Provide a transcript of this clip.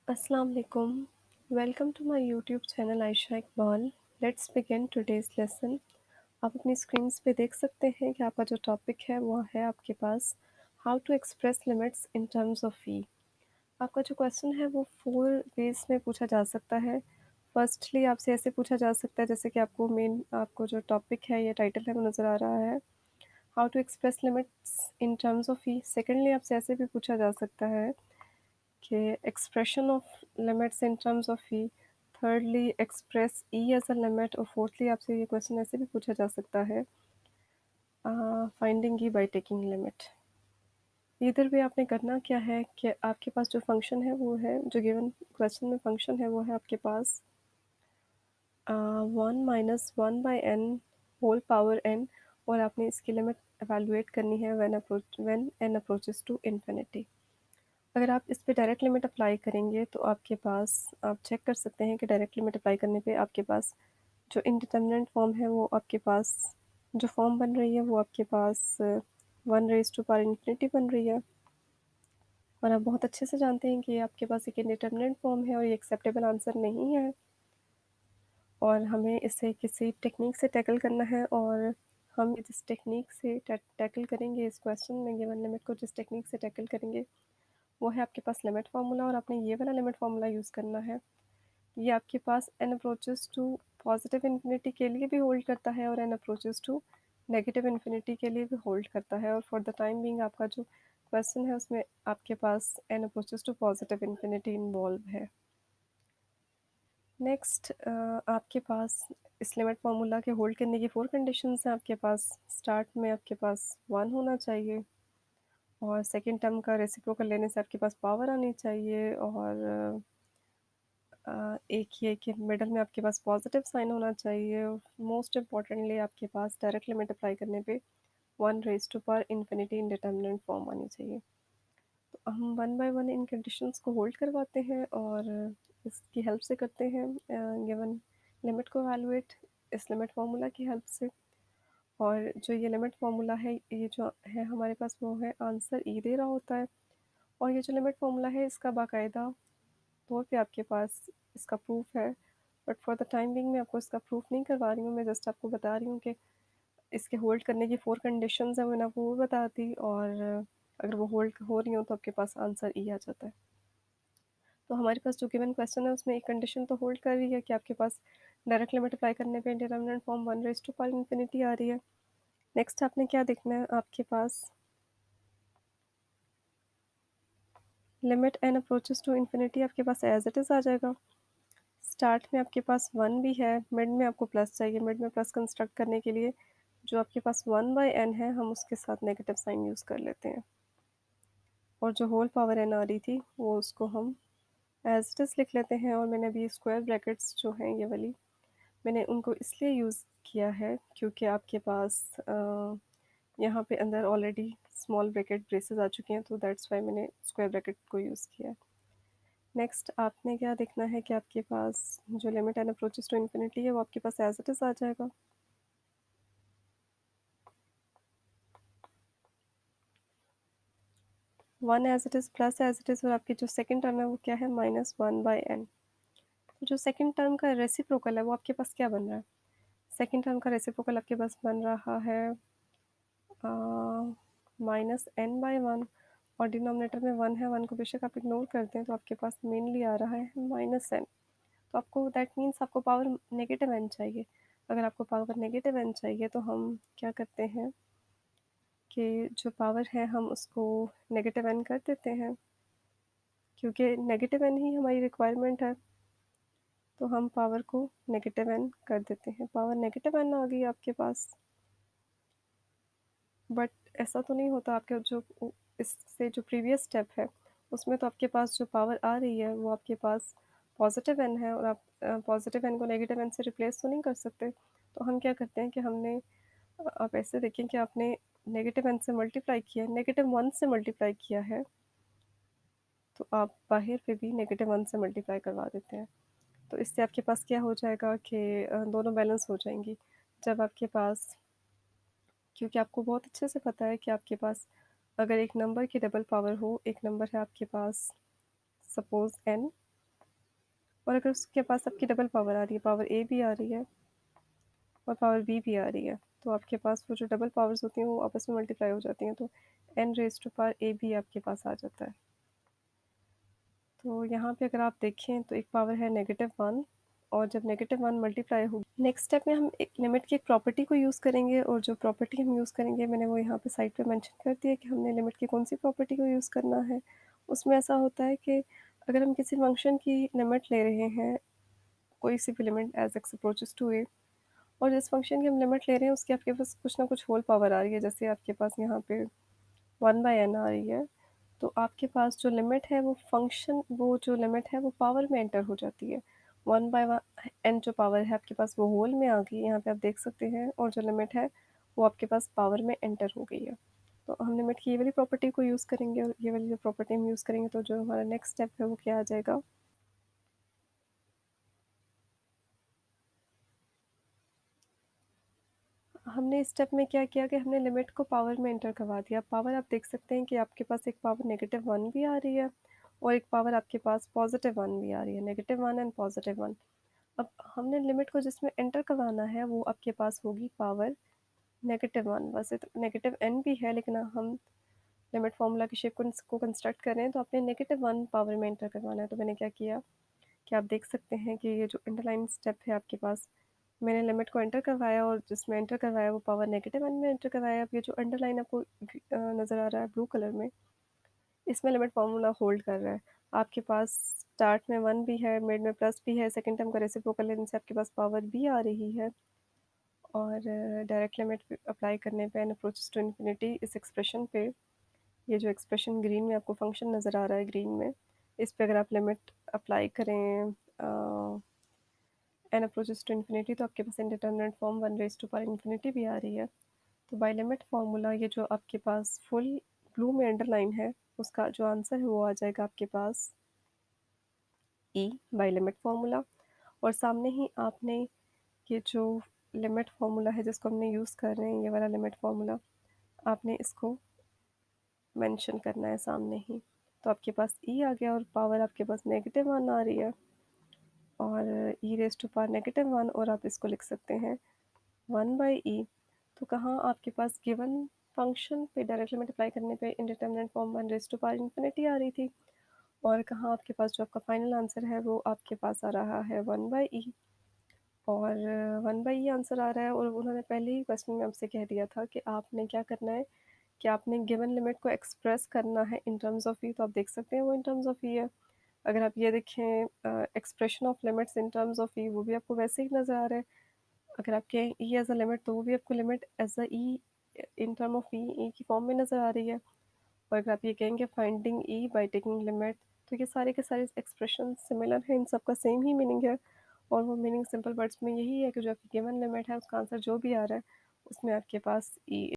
Assalamu alaikum. Welcome to my YouTube channel Aisha Iqbal. Let's begin today's lesson. आप अपनी screens पे देख सकते हैं कि आपका जो टॉपिक है वो है आपके पास how to express limits in terms of phi. आपका जो क्वेश्चन है वो 4 वेज़ में पूछा जा सकता है। फर्स्टली आपसे ऐसे पूछा जा सकता है जैसे कि आपको जो टॉपिक है या टाइटल है वो नज़र आ रहा है, how to express limits in terms of phi. Secondly आपसे ऐसे भी पूछा जा सकता है कि expression of limits in terms of e. Thirdly express e as a limit. और फोर्थली आपसे ये क्वेश्चन ऐसे भी पूछा जा सकता है, finding e by taking limit. इधर भी आपने करना क्या है कि आपके पास जो फंक्शन है वो है, जो गिवन क्वेश्चन में फंक्शन है वो है आपके पास 1 - 1/n होल पावर n। और आपने इसकी लिमिट एवेलुएट करनी है when n approaches to infinity. अगर आप इस पे डायरेक्ट लिमिट अप्लाई करेंगे तो आपके पास, आप चेक कर सकते हैं कि डायरेक्ट लिमिट अप्लाई करने पे आपके पास जो इनडिटरमिनेंट फॉर्म है वो आपके पास, जो फॉर्म बन रही है वो आपके पास 1 रेज़ टू पावर इंफिनिटी बन रही है। और आप बहुत अच्छे से जानते हैं कि ये आपके पास एक इनडिटरमिनेंट फॉर्म है और ये एक्सेप्टेबल आंसर नहीं है, और हमें इसे किसी टेक्निक से टैकल करना है। और हम जिस टेक्निक से टैकल करेंगे इस क्वेश्चन में गिवन लिमिट को, जिस टेक्निक से टैकल करेंगे वो है आपके पास लिमिट फार्मूला। और आपने ये वाला लिमिट फार्मूला यूज़ करना है। ये आपके पास n approaches to positive infinity के लिए भी होल्ड करता है और n approaches to negative infinity के लिए भी होल्ड करता है। और फॉर द टाइम बीइंग आपका जो क्वेश्चन है उसमें आपके पास n approaches to positive infinity involve है। नेक्स्ट आपके पास इस लिमिट फार्मूला के होल्ड करने की 4 कंडीशंस हैं आपके पास। स्टार्ट में आपके पास 1 होना चाहिए, और सेकंड टर्म का रेसिप्रोकल लेने से आपके पास पावर आनी चाहिए, और एक ये कि मिडल में आपके पास पॉजिटिव साइन होना चाहिए। मोस्ट इम्पॉर्टेंटली आपके पास डायरेक्ट लिमिट अप्लाई करने पे 1 raise to power infinity indeterminate form आनी चाहिए। तो हम 1 बाय 1 इन कंडीशंस को होल्ड करवाते हैं और इसकी हेल्प से करते हैं गिवन लिमिट को एवेलुएट इस लिमिट फार्मूला की हेल्प से। और जो ये लिमिट फार्मूला है, ये जो है हमारे पास वो है आंसर ई दे रहा होता है। और ये जो लिमिट फार्मूला है इसका बाकायदा तौर पे आपके पास इसका प्रूफ है, but for the time being मैं आपको इसका प्रूफ नहीं करवा रही हूँ। मैं जस्ट आपको बता रही हूँ कि इसके होल्ड करने की 4 कंडीशंस हैं, मैंने आपको वो बता दी। और अगर वो होल्ड हो रही हो तो आपके पास आंसर ई आ जाता है। तो हमारे पास जो गिवन क्वेश्चन है उसमें एक कंडीशन तो होल्ड कर रही है कि आपके पास डायरेक्ट लिमिट अप्लाई करने पे indeterminate form 1 raise to power infinity आ रही है। नेक्स्ट आपने क्या देखना है, आपके पास limit n approaches to infinity आपके पास एज इट इज़ आ जाएगा। स्टार्ट में आपके पास 1 भी है, मिड में आपको प्लस चाहिए। मिड में प्लस कंस्ट्रक्ट करने के लिए जो आपके पास 1/n है हम उसके साथ नेगेटिव साइन यूज़ कर लेते हैं, और जो होल पावर n आ रही थी वो उसको हम एज इट इज़ लिख लेते हैं। और मैंने अभी स्क्वायर ब्रैकेट्स जो हैं ये वाली, मैंने उनको इसलिए यूज़ किया है क्योंकि आपके पास यहाँ पे अंदर ऑलरेडी स्मॉल ब्रैकेट ब्रेसेस आ चुके हैं, तो दैट्स वाई मैंने स्क्वायर ब्रैकेट को यूज़ किया है। नेक्स्ट आपने क्या देखना है कि आपके पास जो limit n approaches to infinity है वो आपके पास एज इट इज़ आ जाएगा। 1 as it is plus as it is, और आपकी जो सेकंड टर्म है वो क्या है, -1/n। तो जो सेकंड टर्म का रेसिप्रोकल है वो आपके पास क्या बन रहा है, सेकंड टर्म का रेसिप्रोकल आपके पास बन रहा है -n/1। और डिनोमिनेटर में 1 है, 1 को बेशक आप इग्नोर कर दें तो आपके पास मेनली आ रहा है -n। तो आपको दैट मीन्स आपको पावर नेगेटिव n चाहिए। अगर आपको पावर नेगेटिव n चाहिए तो हम क्या करते हैं कि जो पावर है हम उसको नेगेटिव n कर देते हैं, क्योंकि नेगेटिव n ही हमारी रिक्वायरमेंट है। तो हम पावर को नेगेटिव n कर देते हैं। पावर नेगेटिव n आ गई आपके पास, बट ऐसा तो नहीं होता। आपके जो इससे जो प्रीवियस स्टेप है उसमें तो आपके पास जो पावर आ रही है वो आपके पास पॉजिटिव n है, और आप पॉजिटिव n को नेगेटिव n से रिप्लेस तो नहीं कर सकते। तो हम क्या करते हैं कि हमने, आप ऐसे देखें कि आपने नेगेटिव n से मल्टीप्लाई किया है, -1 से मल्टीप्लाई किया है, तो आप बाहर पे भी -1 से मल्टीप्लाई करवा देते हैं। तो इससे आपके पास क्या हो जाएगा कि दोनों बैलेंस हो जाएंगी। जब आपके पास, क्योंकि आपको बहुत अच्छे से पता है कि आपके पास अगर एक नंबर की डबल पावर हो, एक नंबर है आपके पास सपोज़ n, और अगर उसके पास आपकी डबल पावर आ रही है, पावर ए भी आ रही है और पावर बी भी आ रही है, तो आपके पास वो जो डबल पावर्स होती हैं वो आपस में मल्टीप्लाई हो जाती हैं, तो n रेज़ टू पावर ए भी आपके पास आ जाता है। तो यहाँ पे अगर आप देखें तो एक पावर है -1 और जब -1 मल्टीप्लाई होगी नेक्स्ट स्टेप में हम एक लिमिट की एक प्रॉपर्टी को यूज़ करेंगे और जो प्रॉपर्टी हम यूज़ करेंगे मैंने वो यहाँ पे साइड पे मेंशन कर दिया कि हमने लिमिट की कौन-सी प्रॉपर्टी को यूज़ करना है। उसमें ऐसा होता है कि अगर हम किसी फंक्शन की लिमिट ले रहे हैं, कोई सी भी limit as x approaches to a और जिस फंक्शन की हम लिमिट ले रहे हैं उसकी आपके पास कुछ ना कुछ होल पावर आ रही है, जैसे आपके पास यहाँ पे 1/n आ रही है, तो आपके पास जो लिमिट है वो जो लिमिट है वो पावर में एंटर हो जाती है। 1/n जो पावर है आपके पास वो होल में आ गई, यहाँ पे आप देख सकते हैं और जो लिमिट है वो आपके पास पावर में एंटर हो गई है। तो हम लिमिट की ये वाली प्रॉपर्टी को यूज़ करेंगे और ये वाली जो प्रॉपर्टी हम यूज़ करेंगे तो जो हमारा नेक्स्ट स्टेप है वो क्या आ जाएगा। हमने इस स्टेप में क्या किया कि हमने लिमिट को पावर में एंटर करवा दिया। पावर आप देख सकते हैं कि आपके पास एक पावर -1 भी आ रही है और एक पावर आपके पास +1 भी आ रही है, -1 एंड +1। अब हमने लिमिट को जिसमें एंटर करवाना है वो आपके पास होगी पावर -1। वैसे तो -n भी है लेकिन हम लिमिट फ़ॉर्मूला की शेप को कंस्ट्रक्ट कर रहे हैं तो आपने -1 पावर में एंटर करवाना है। तो मैंने क्या किया कि आप देख सकते हैं कि ये जो अंडरलाइन स्टेप है आपके पास, मैंने लिमिट को एंटर करवाया और जिसमें एंटर करवाया वो पावर -1 में एंटर करवाया। अब ये जो अंडरलाइन आपको नज़र आ रहा है ब्लू कलर में, इसमें लिमिट फ़ॉर्मूला होल्ड कर रहा है। आपके पास स्टार्ट में 1 भी है, मिड में प्लस भी है, सेकंड टर्म का रेसिप्रोकल लेने से आपके पास पावर भी आ रही है और डायरेक्ट लिमिट अप्लाई करने पे एन अप्रोचेस टू इन्फिनिटी इस एक्सप्रेशन पे, ये जो एक्सप्रेशन ग्रीन में आपको फंक्शन नज़र आ रहा है ग्रीन में, इस पे अगर आप लिमिट अप्लाई करें एन अप्रोचेस टू इन्फिनिटी तो आपके पास indeterminate form 1 raise to power infinity भी आ रही है। तो बाय लिमिट फार्मूला ये जो आपके पास फुल ब्लू में अंडरलाइन है, उसका जो आंसर है वो आ जाएगा आपके पास ई बाय लिमिट फार्मूला और सामने ही आपने ये जो लिमिट फार्मूला है जिसको हमने यूज़ कर रहे हैं, ये वाला लिमिट फार्मूला, आपने इसको मेंशन करना है सामने ही। तो आपके पास ई आ गया और पावर आपके पास -1 आ रही है और ई रेज़ टू पावर -1 और आप इसको लिख सकते हैं 1/e। तो कहाँ आपके पास गिवन फंक्शन पे डायरेक्ट लिमिट अप्लाई करने पे indeterminate form 1 raise to power infinity आ रही थी और कहाँ आपके पास जो आपका फाइनल आंसर है वो आपके पास आ रहा है 1/e और 1/e आंसर आ रहा है और उन्होंने पहले ही क्वेश्चन में आपसे कह दिया था कि आपने क्या करना है कि आपने गिवन लिमिट को एक्सप्रेस करना है इन टर्म्स ऑफ ई, तो आप देख सकते हैं वो इन टर्म्स ऑफ ई है। अगर आप ये देखें expression of limits in terms of e वो भी आपको वैसे ही नज़र आ रहा है। अगर आप कहें ई एज़ अ लिमिट तो वो भी आपको limit as a e in term of e e की फॉर्म में नज़र आ रही है और अगर आप ये कहेंगे finding e by taking limit तो ये सारे के सारे एक्सप्रेशन सिमिलर हैं, इन सब का सेम ही मीनिंग है और वो मीनिंग सिंपल वर्ड्स में यही है कि जो आपकी गिवन लिमिट है उसका आंसर जो भी आ रहा है उसमें आपके पास ई